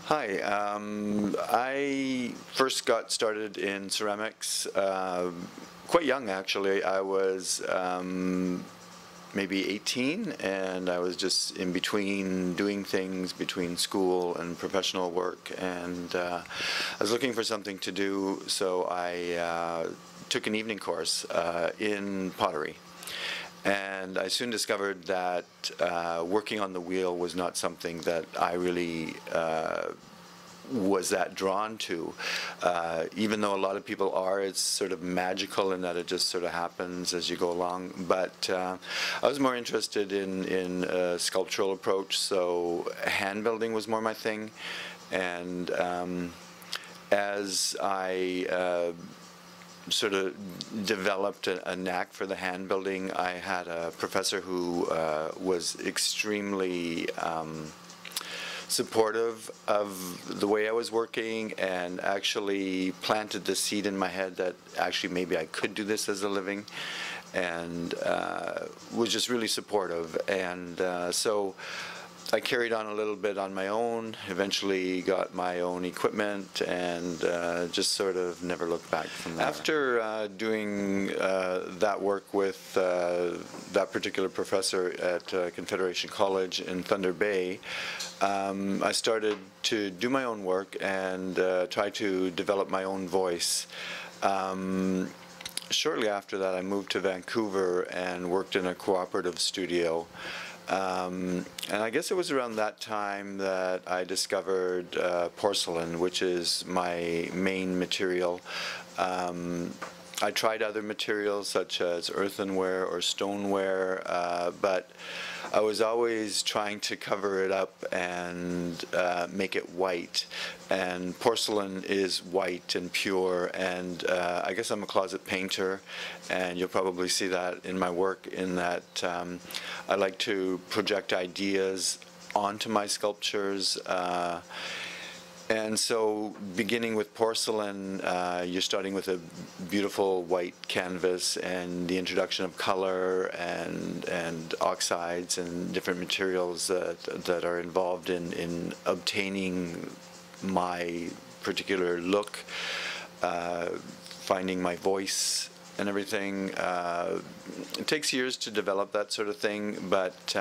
Hi, I first got started in ceramics quite young actually. I was maybe 18 and I was just in between doing things between school and professional work, and I was looking for something to do, so I took an evening course in pottery. And I soon discovered that working on the wheel was not something that I really was that drawn to. Even though a lot of people are, it's sort of magical in that it just sort of happens as you go along. But I was more interested in a sculptural approach, so hand building was more my thing. And as I sort of developed a knack for the hand building, I had a professor who was extremely supportive of the way I was working, and actually planted the seed in my head that actually maybe I could do this as a living, and was just really supportive. And so I carried on a little bit on my own, eventually got my own equipment, and just sort of never looked back from there. After doing that work with that particular professor at Confederation College in Thunder Bay, I started to do my own work and try to develop my own voice. Shortly after that, I moved to Vancouver and worked in a cooperative studio. And I guess it was around that time that I discovered porcelain, which is my main material. I tried other materials such as earthenware or stoneware, but I was always trying to cover it up and make it white. And porcelain is white and pure, and I guess I'm a closet painter, and you'll probably see that in my work, in that I like to project ideas onto my sculptures. And so, beginning with porcelain, you're starting with a beautiful white canvas and the introduction of color and oxides and different materials that are involved in obtaining my particular look, finding my voice and everything. It takes years to develop that sort of thing, but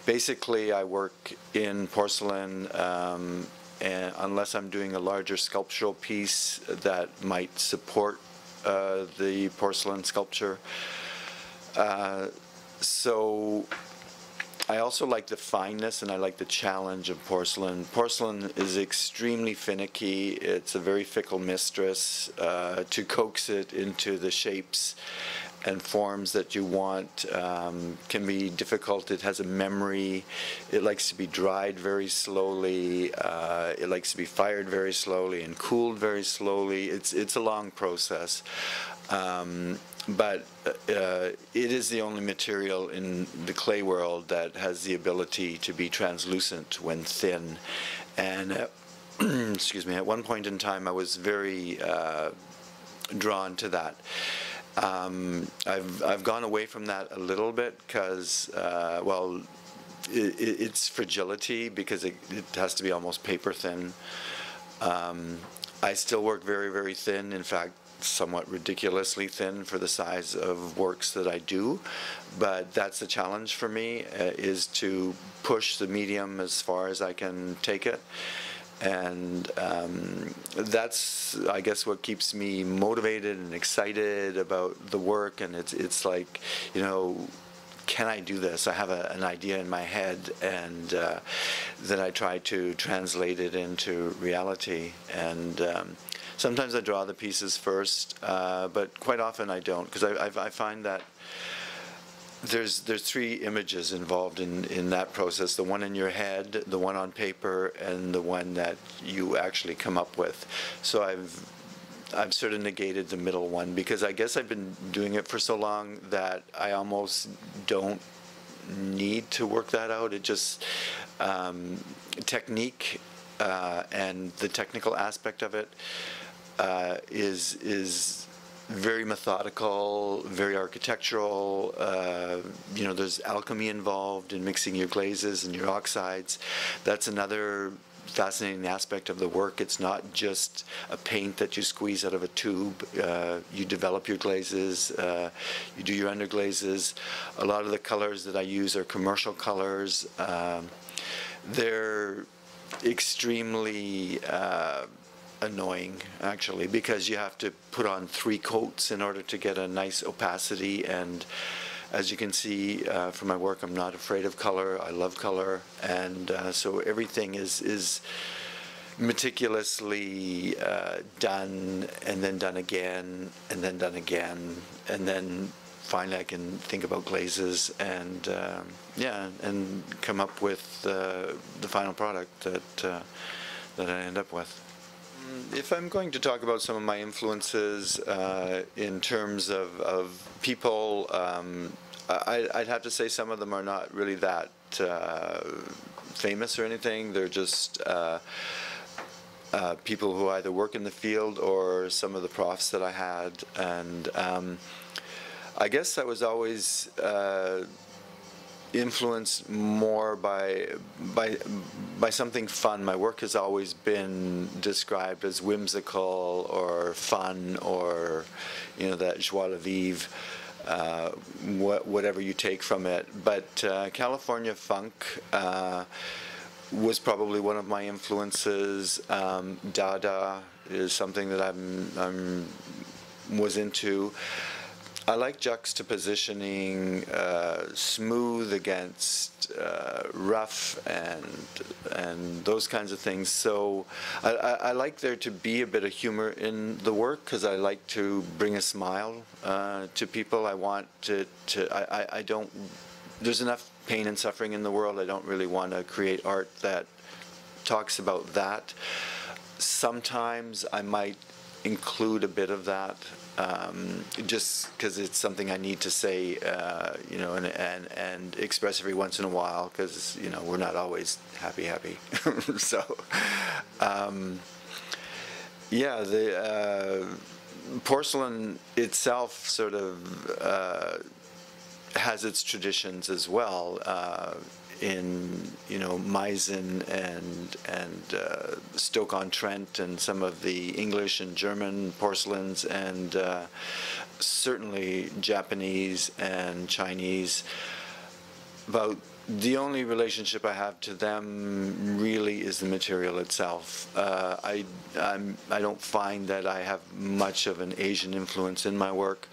basically I work in porcelain, and unless I'm doing a larger sculptural piece that might support the porcelain sculpture. So I also like the fineness, and I like the challenge of porcelain. Porcelain is extremely finicky. It's a very fickle mistress. To coax it into the shapes and forms that you want can be difficult. It has a memory. It likes to be dried very slowly. It likes to be fired very slowly and cooled very slowly. It's a long process. But it is the only material in the clay world that has the ability to be translucent when thin. And excuse me, at one point in time I was very drawn to that. I've gone away from that a little bit because, well, it's fragility, because it has to be almost paper thin. I still work very, very thin. In fact, somewhat ridiculously thin for the size of works that I do, but that's the challenge for me, is to push the medium as far as I can take it. And that's, I guess, what keeps me motivated and excited about the work. And it's like, you know, can I do this? I have an idea in my head, and then I try to translate it into reality. And sometimes I draw the pieces first, but quite often I don't, because I find that there's three images involved in that process: the one in your head, the one on paper, and the one that you actually come up with. So I've sort of negated the middle one, because I guess I've been doing it for so long that I almost don't need to work that out. It just technique and the technical aspect of it is very methodical, very architectural. You know, there's alchemy involved in mixing your glazes and your oxides. That's another fascinating aspect of the work. It's not just a paint that you squeeze out of a tube. You develop your glazes, you do your underglazes. A lot of the colors that I use are commercial colors. They're extremely annoying, actually, because you have to put on 3 coats in order to get a nice opacity. And as you can see from my work, I'm not afraid of color. I love color, and so everything is meticulously done, and then done again, and then done again, and then finally I can think about glazes and yeah, and come up with the final product that I end up with. If I'm going to talk about some of my influences in terms of people, I'd have to say some of them are not really that famous or anything. They're just people who either work in the field or some of the profs that I had. And I guess I was always influenced more by something fun. My work has always been described as whimsical or fun, or that joie de vivre, whatever you take from it. But California funk was probably one of my influences. Dada is something that I'm was into. I like juxtapositioning smooth against rough and those kinds of things. So I like there to be a bit of humor in the work, because I like to bring a smile to people. I want I don't, there's enough pain and suffering in the world. I don't really want to create art that talks about that. Sometimes I might include a bit of that, just because it's something I need to say, and express every once in a while, because we're not always happy. So, yeah, the porcelain itself sort of has its traditions as well. In Meissen and Stoke-on-Trent and some of the English and German porcelains, and certainly Japanese and Chinese. About the only relationship I have to them really is the material itself. I don't find that I have much of an Asian influence in my work.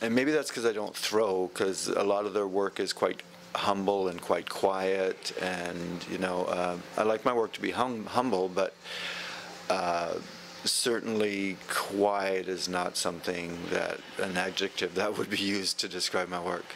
And maybe that's because I don't throw, because a lot of their work is quite humble and quite quiet, and I like my work to be humble, but certainly quiet is not something that, an adjective that would be used to describe my work.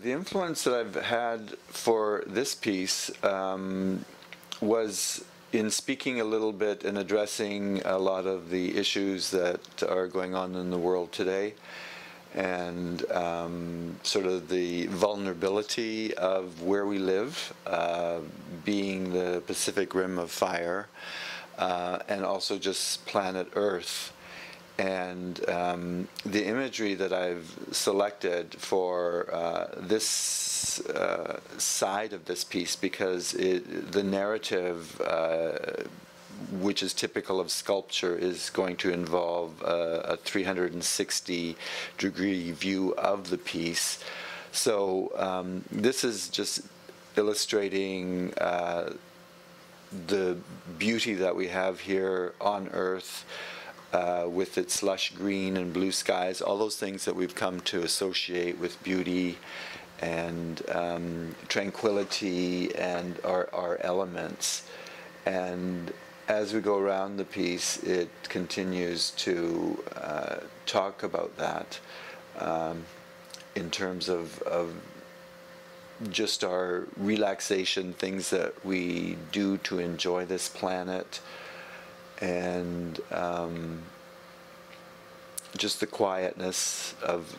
the influence that I've had for this piece was in speaking a little bit and addressing a lot of the issues that are going on in the world today, and sort of the vulnerability of where we live, being the Pacific Rim of Fire, and also just planet Earth. And the imagery that I've selected for this side of this piece, because the narrative, which is typical of sculpture, is going to involve a 360-degree view of the piece. So this is just illustrating the beauty that we have here on Earth, with its lush green and blue skies, all those things that we've come to associate with beauty and tranquility and our elements. And as we go around the piece, it continues to talk about that in terms of just our relaxation, things that we do to enjoy this planet, and just the quietness of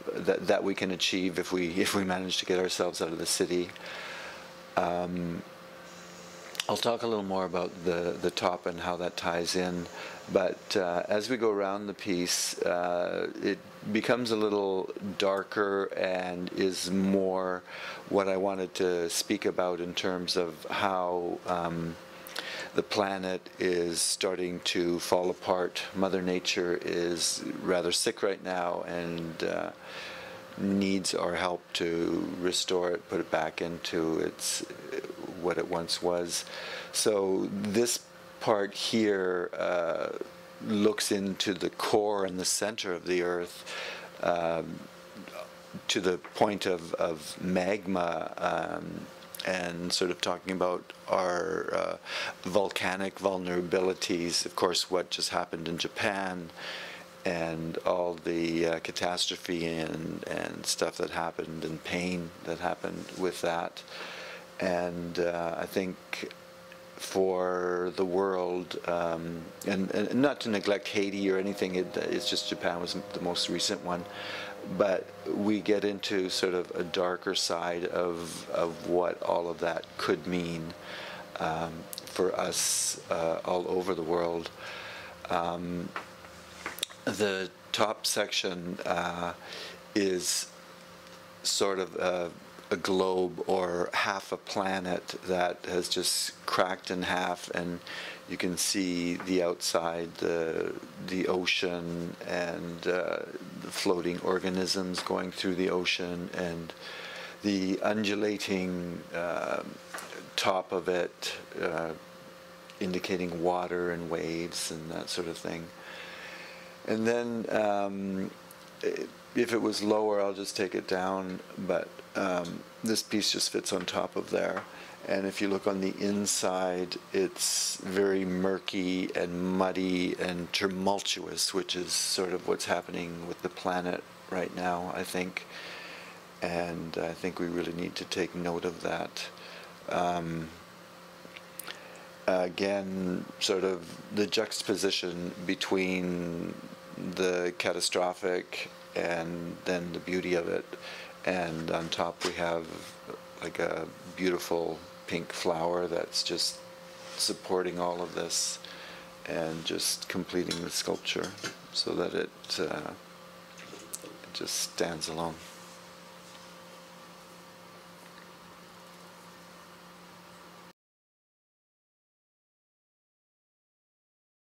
that we can achieve if we manage to get ourselves out of the city. I'll talk a little more about the top and how that ties in, but as we go around the piece, it becomes a little darker and is more what I wanted to speak about in terms of how the planet is starting to fall apart. Mother Nature is rather sick right now and needs our help to restore it, put it back into what it once was. So this part here looks into the core and the center of the Earth, to the point of magma, and sort of talking about our volcanic vulnerabilities. Of course, what just happened in Japan, and all the catastrophe and stuff that happened, and pain that happened with that. And I think for the world, and not to neglect Haiti or anything, it's just Japan was the most recent one, but we get into sort of a darker side of what all of that could mean for us all over the world. The top section is sort of a globe or half a planet that has just cracked in half, and you can see the outside, the ocean, and the floating organisms going through the ocean, and the undulating top of it indicating water and waves and that sort of thing. And then if it was lower, I'll just take it down, but this piece just fits on top of there. And if you look on the inside, it's very murky and muddy and tumultuous, which is sort of what's happening with the planet right now, I think. And I think we really need to take note of that. Again, sort of the juxtaposition between the catastrophic and then the beauty of it. And on top we have like a beautiful pink flower that's just supporting all of this and just completing the sculpture so that it just stands alone.